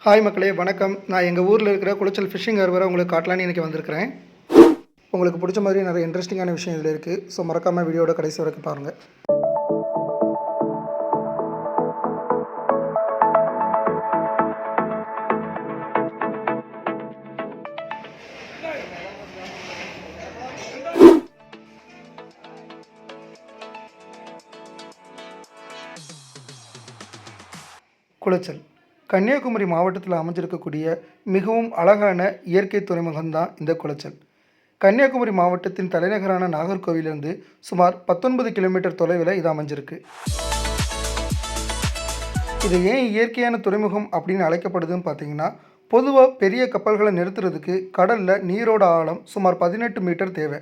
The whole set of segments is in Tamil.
ஹாய் மக்களே வணக்கம். நான் எங்கள் ஊரில் இருக்கிற குளச்சல் ஃபிஷிங் ஹார்பரை உங்களுக்கு காட்டலான்னு இன்றைக்கி வந்திருக்கிறேன். உங்களுக்கு பிடிச்ச மாதிரி நிறைய இன்ட்ரெஸ்டிங்கான விஷயம் இதில் இருக்குது. ஸோ மறக்காமல் வீடியோட கடைசி வரைக்கும் பாருங்கள். குளச்சல் கன்னியாகுமரி மாவட்டத்தில் அமைஞ்சிருக்கக்கூடிய மிகவும் அழகான இயற்கை துறைமுகம்தான் இந்த குளச்சல். கன்னியாகுமரி மாவட்டத்தின் தலைநகரான நாகர்கோவிலிருந்து சுமார் 19 கிலோமீட்டர் தொலைவில் இது அமைஞ்சிருக்கு. இது ஏன் இயற்கையான துறைமுகம் அப்படின்னு அழைக்கப்படுதுன்னு பார்த்தீங்கன்னா, பொதுவாக பெரிய கப்பல்களை நிறுத்துறதுக்கு கடலில் நீரோட ஆழம் சுமார் 18 மீட்டர் தேவை.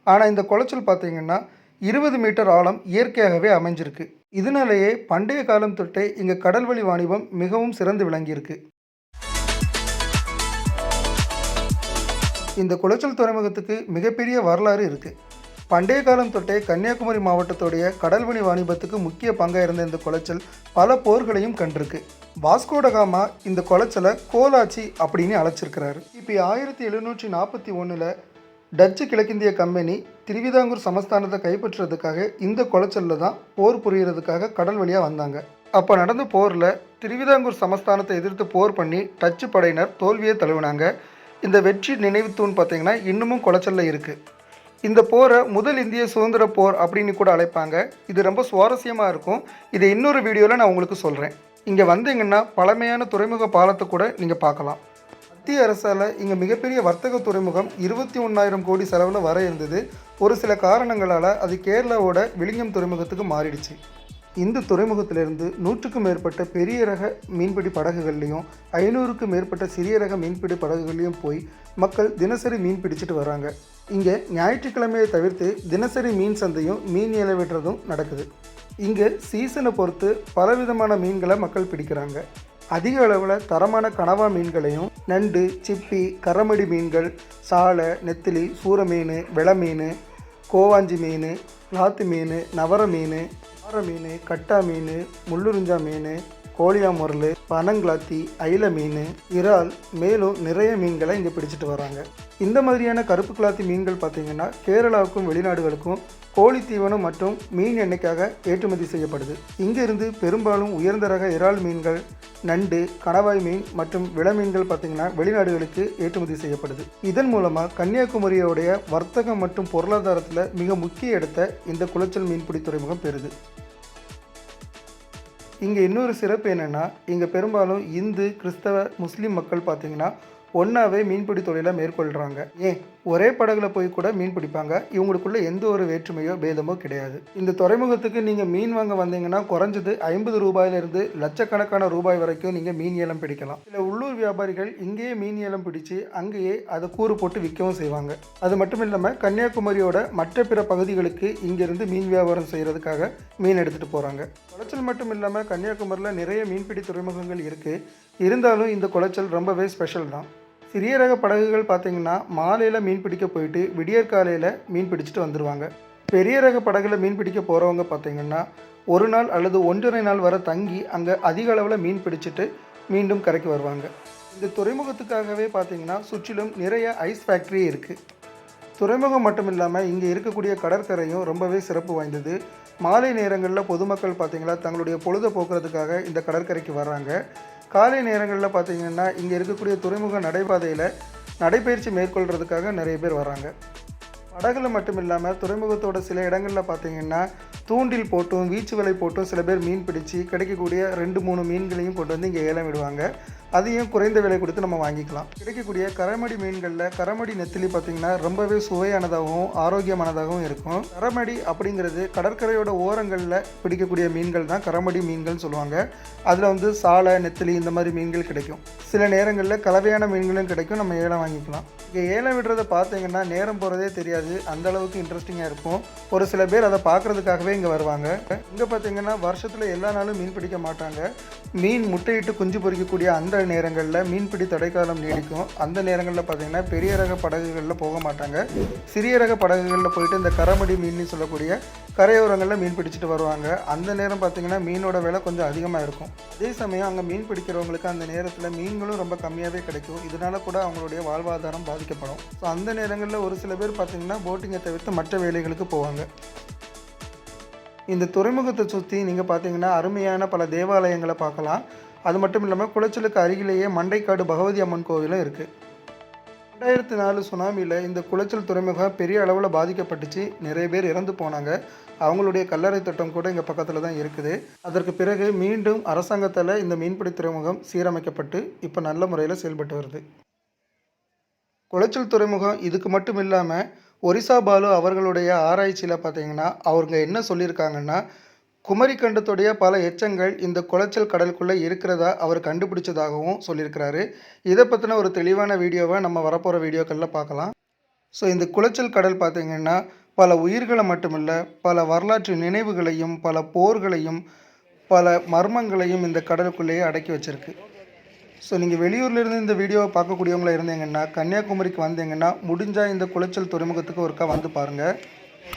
ஆனால் இந்த குளச்சல் பார்த்தீங்கன்னா 20 மீட்டர் ஆழம் இயற்கையாகவே அமைஞ்சிருக்கு. இதனாலேயே பண்டைய காலம் தொட்டே இங்கே கடல்வழி வாணிபம் மிகவும் சிறந்து விளங்கியிருக்கு. இந்த குளச்சல் துறைமுகத்துக்கு மிகப்பெரிய வரலாறு இருக்குது. பண்டைய காலம் தொட்டே கன்னியாகுமரி மாவட்டத்துடைய கடல்வழி வாணிபத்துக்கு முக்கிய பங்காக இருந்த இந்த குளச்சல் பல போர்களையும் கண்டிருக்கு. வாஸ்கோடகாமா இந்த குளச்சலை கோலாச்சி அப்படின்னு அழைச்சிருக்கிறாரு. இப்போ 1741 டச்சு கிழக்கிந்திய கம்பெனி திருவிதாங்கூர் சமஸ்தானத்தை கைப்பற்றுறதுக்காக இந்த குளச்சலில் தான் போர் புரியறதுக்காக கடல் வழியாக வந்தாங்க. அப்போ நடந்த போரில் திருவிதாங்கூர் சமஸ்தானத்தை எதிர்த்து போர் பண்ணி டச்சு படையினர் தோல்வியை தழுவினாங்க. இந்த வெற்றி நினைவு தூண் பார்த்திங்கன்னா இன்னமும் குளச்சலில் இருக்குது. இந்த போரை முதல் இந்திய சுதந்திர போர் அப்படின்னு கூட அழைப்பாங்க. இது ரொம்ப சுவாரஸ்யமாக இருக்கும். இதை இன்னொரு வீடியோவில் நான் உங்களுக்கு சொல்கிறேன். இங்கே வந்தீங்கன்னா பழமையான துறைமுக பாலத்தை கூட நீங்கள் பார்க்கலாம். மத்திய அரசால் இங்கே மிகப்பெரிய வர்த்தக துறைமுகம் 21,000 கோடி செலவில் வர இருந்தது. ஒரு சில காரணங்களால் அது கேரளாவோட விழிஞம் துறைமுகத்துக்கு மாறிடுச்சு. இந்த துறைமுகத்திலிருந்து 100க்கும் மேற்பட்ட பெரிய ரக மீன்பிடி படகுகள்லையும் 500க்கும் மேற்பட்ட சிறிய ரக மீன்பிடி படகுகள்லையும் போய் மக்கள் தினசரி மீன் பிடிச்சிட்டு வராங்க. இங்கே ஞாயிற்றுக்கிழமையை தவிர்த்து தினசரி மீன் சந்தையும் மீன் ஏல விடுறதும் நடக்குது. இங்கே சீசனை பொறுத்து பலவிதமான மீன்களை மக்கள் பிடிக்கிறாங்க. அதிக அளவில் தரமான கனவா மீன்களையும் நண்டு, சிப்பி, கரமடி மீன்கள், சாலை, நெத்திலி, சூர மீன், வெள மீன், கோவாஞ்சி மீன், லாத்து மீன், நவர மீன், ஆர மீன், கட்டா மீன், முள்ளுரிஞ்சா மீன், கோழியா முரல், பனங்களாத்தி, ஐல மீன், இறால், மேலும் நிறைய மீன்களை இங்கே பிடிச்சிட்டு வராங்க. இந்த மாதிரியான கருப்பு கிளாத்தி மீன்கள் பார்த்திங்கன்னா கேரளாவுக்கும் வெளிநாடுகளுக்கும் கோழி தீவனம் மற்றும் மீன் எண்ணெய்க்காக ஏற்றுமதி செய்யப்படுது. இங்கிருந்து பெரும்பாலும் உயர்ந்த ரக இறால் மீன்கள், நண்டு, கணவாய் மீன் மற்றும் விள மீன்கள் பார்த்திங்கன்னா வெளிநாடுகளுக்கு ஏற்றுமதி செய்யப்படுது. இதன் மூலமாக கன்னியாகுமரியோடைய வர்த்தகம் மற்றும் பொருளாதாரத்தில் மிக முக்கிய இடத்தை இந்த குளச்சல் மீன்பிடி துறைமுகம் பெறுது. இங்கே இன்னொரு சிறப்பு என்னென்னா, இங்கே பெரும்பாலும் இந்து, கிறிஸ்தவ, முஸ்லீம் மக்கள் பார்த்திங்கன்னா ஒன்றாவே மீன்பிடி தொழிலை மேற்கொள்கிறாங்க. ஏன் ஒரே படகுல போய் கூட மீன் பிடிப்பாங்க. இவங்களுக்குள்ள எந்த ஒரு வேற்றுமையோ பேதமோ கிடையாது. இந்த துறைமுகத்துக்கு நீங்கள் மீன் வாங்க வந்தீங்கன்னா குறைஞ்சது 50 ரூபாயிலிருந்து லட்சக்கணக்கான ரூபாய் வரைக்கும் நீங்கள் மீன் ஏலம் பிடிக்கலாம். சில உள்ளூர் வியாபாரிகள் இங்கேயே மீன் ஏலம் பிடிச்சு அங்கேயே அதை கூறு போட்டு விற்கவும் செய்வாங்க. அது மட்டும் இல்லாமல் கன்னியாகுமரியோட மற்ற பிற பகுதிகளுக்கு இங்கேருந்து மீன் வியாபாரம் செய்கிறதுக்காக மீன் எடுத்துகிட்டு போகிறாங்க. குளச்சல் மட்டும் இல்லாமல் கன்னியாகுமரியில் நிறைய மீன்பிடி துறைமுகங்கள் இருக்குது. இருந்தாலும் இந்த குளச்சல் ரொம்பவே ஸ்பெஷல் தான். சிறிய ரக படகுகள் பார்த்திங்கன்னா மாலையில் மீன் பிடிக்க போயிட்டு விடியற்காலையில் மீன் பிடிச்சிட்டு வந்துடுவாங்க. பெரிய ரக படகுல மீன் பிடிக்க போகிறவங்க பார்த்திங்கன்னா ஒரு நாள் அல்லது 1.5 நாள் வரை தங்கி அங்கே அதிக அளவில் மீன் பிடிச்சிட்டு மீண்டும் கரைக்கு வருவாங்க. இந்த துறைமுகத்துக்காகவே பார்த்திங்கன்னா சுற்றிலும் நிறைய ஐஸ் ஃபேக்ட்ரி இருக்குது. துறைமுகம் மட்டும் இல்லாமல் இங்கே இருக்கக்கூடிய கடற்கரையும் ரொம்பவே சிறப்பு வாய்ந்தது. மாலை நேரங்களில் பொதுமக்கள் பார்த்திங்கன்னா தங்களுடைய பொழுதை போக்குறதுக்காக இந்த கடற்கரைக்கு வர்றாங்க. காலை நேரங்களில் பார்த்திங்கன்னா இங்கே இருக்கக்கூடிய துறைமுக நடைபாதையில் நடைபயிற்சி மேற்கொள்கிறதுக்காக நிறைய பேர் வராங்க. படகுல மட்டும் இல்லாமல் துறைமுகத்தோட சில இடங்களில் பார்த்திங்கன்னா தூண்டில் போட்டும் வீச்சு வலை போட்டும் சில பேர் மீன் பிடிச்சி கிடைக்கக்கூடிய 2-3 மீன்களையும் கொண்டு வந்து இங்கே ஏலம் விடுவாங்க. அதையும் குறைந்த விலை கொடுத்து நம்ம வாங்கிக்கலாம். கிடைக்கக்கூடிய கரமடி மீன்களில் கரமடி நெத்திலி பார்த்திங்கன்னா ரொம்பவே சுவையானதாகவும் ஆரோக்கியமானதாகவும் இருக்கும். கரமடி அப்படிங்கிறது கடற்கரையோட ஓரங்களில் பிடிக்கக்கூடிய மீன்கள் தான் கரமடி மீன்கள் சொல்லுவாங்க. அதில் சாலை, நெத்திலி இந்த மாதிரி மீன்கள் கிடைக்கும். சில நேரங்களில் கலவையான மீன்களும் கிடைக்கும். நம்ம ஏலம் வாங்கிக்கலாம். இங்கே ஏலம் விடுறதை பார்த்திங்கன்னா நேரம் போகிறதே தெரியாது. அந்த அளவுக்கு இன்ட்ரெஸ்டிங்காக இருக்கும். ஒரு சில பேர் அதை பார்க்குறதுக்காகவே இங்கே வருவாங்க. இங்கே பார்த்தீங்கன்னா வருஷத்தில் எல்லா நாளும் மீன் பிடிக்க மாட்டாங்க. மீன் முட்டையிட்டு குஞ்சு பொரிக்கக்கூடிய அந்த நேரங்களில் மீன்பிடி தடைக்காலம் நீடிக்கும். அந்த நேரங்களில் பார்த்தீங்கன்னா பெரிய ரக படகுகளில் போக மாட்டாங்க. சிறிய ரக படகுகளில் போயிட்டு இந்த கரமடி மீன் சொல்லக்கூடிய கரையோரங்களில் மீன் பிடிச்சிட்டு வருவாங்க. அந்த நேரம் பார்த்தீங்கன்னா மீனோட விலை கொஞ்சம் அதிகமாக இருக்கும். அதே சமயம் அங்கே மீன் பிடிக்கிறவங்களுக்கு அந்த நேரத்தில் மீன்களும் ரொம்ப கம்மியாகவே கிடைக்கும். இதனால கூட அவங்களுடைய வாழ்வாதாரம் பாதிக்கப்படும். ஸோ அந்த நேரங்களில் ஒரு சில பேர் பார்த்தீங்கன்னா போட்டிங்கை தவிர்த்து மற்ற வேலைகளுக்கு போவாங்க. இந்த துறைமுகத்தை சுற்றி நீங்கள் பார்த்தீங்கன்னா அருமையான பல தேவாலயங்களை பார்க்கலாம். அது மட்டும் இல்லாமல் குளச்சலுக்கு அருகிலேயே மண்டைக்காடு பகவதி அம்மன் கோவிலும் இருக்குது. 2004 சுனாமியில் இந்த குளச்சல் துறைமுகம் பெரிய அளவில் பாதிக்கப்பட்டுச்சு. நிறைய பேர் இறந்து போனாங்க. அவங்களுடைய கல்லறை தோட்டம் கூட இங்கே பக்கத்தில் தான் இருக்குது. அதற்கு பிறகு மீண்டும் அரசாங்கத்தால் இந்த மீன்பிடி துறைமுகம் சீரமைக்கப்பட்டு இப்போ நல்ல முறையில் செயல்பட்டு வருது. குளச்சல் துறைமுகம் இதுக்கு மட்டும் இல்லாமல் ஒரிசா பாலு அவர்களுடைய ஆராய்ச்சியில் பார்த்தீங்கன்னா அவங்க என்ன சொல்லியிருக்காங்கன்னா, குமரிக்கண்டத்துடைய பல எச்சங்கள் இந்த குளச்சல் கடலுக்குள்ளே இருக்கிறதா அவர் கண்டுபிடிச்சதாகவும் சொல்லியிருக்கிறாரு. இதை பற்றின ஒரு தெளிவான வீடியோவை நம்ம வரப்போகிற வீடியோக்களில் பார்க்கலாம். ஸோ இந்த குளச்சல் கடல் பார்த்திங்கன்னா பல உயிர்களை மட்டுமில்லை, பல வரலாற்று நினைவுகளையும் பல போர்களையும் பல மர்மங்களையும் இந்த கடலுக்குள்ளேயே அடக்கி வச்சிருக்கு. ஸோ நீங்கள் வெளியூர்லேருந்து இந்த வீடியோவை பார்க்கக்கூடியவங்களா இருந்தீங்கன்னா கன்னியாகுமரிக்கு வந்தீங்கன்னா முடிஞ்சால் இந்த குளச்சல் துறைமுகத்துக்கு ஒருக்கா வந்து பாருங்கள்.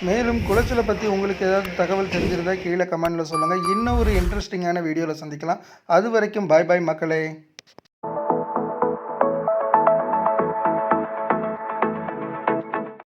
மேலும் குளச்சலை பற்றி உங்களுக்கு ஏதாவது தகவல் தெரிஞ்சிருந்தால் கீழே கமெண்டில் சொல்லுங்கள். இன்னும் ஒரு இன்ட்ரெஸ்டிங்கான வீடியோவில் சந்திக்கலாம். அது வரைக்கும் பாய் பாய் மக்களே.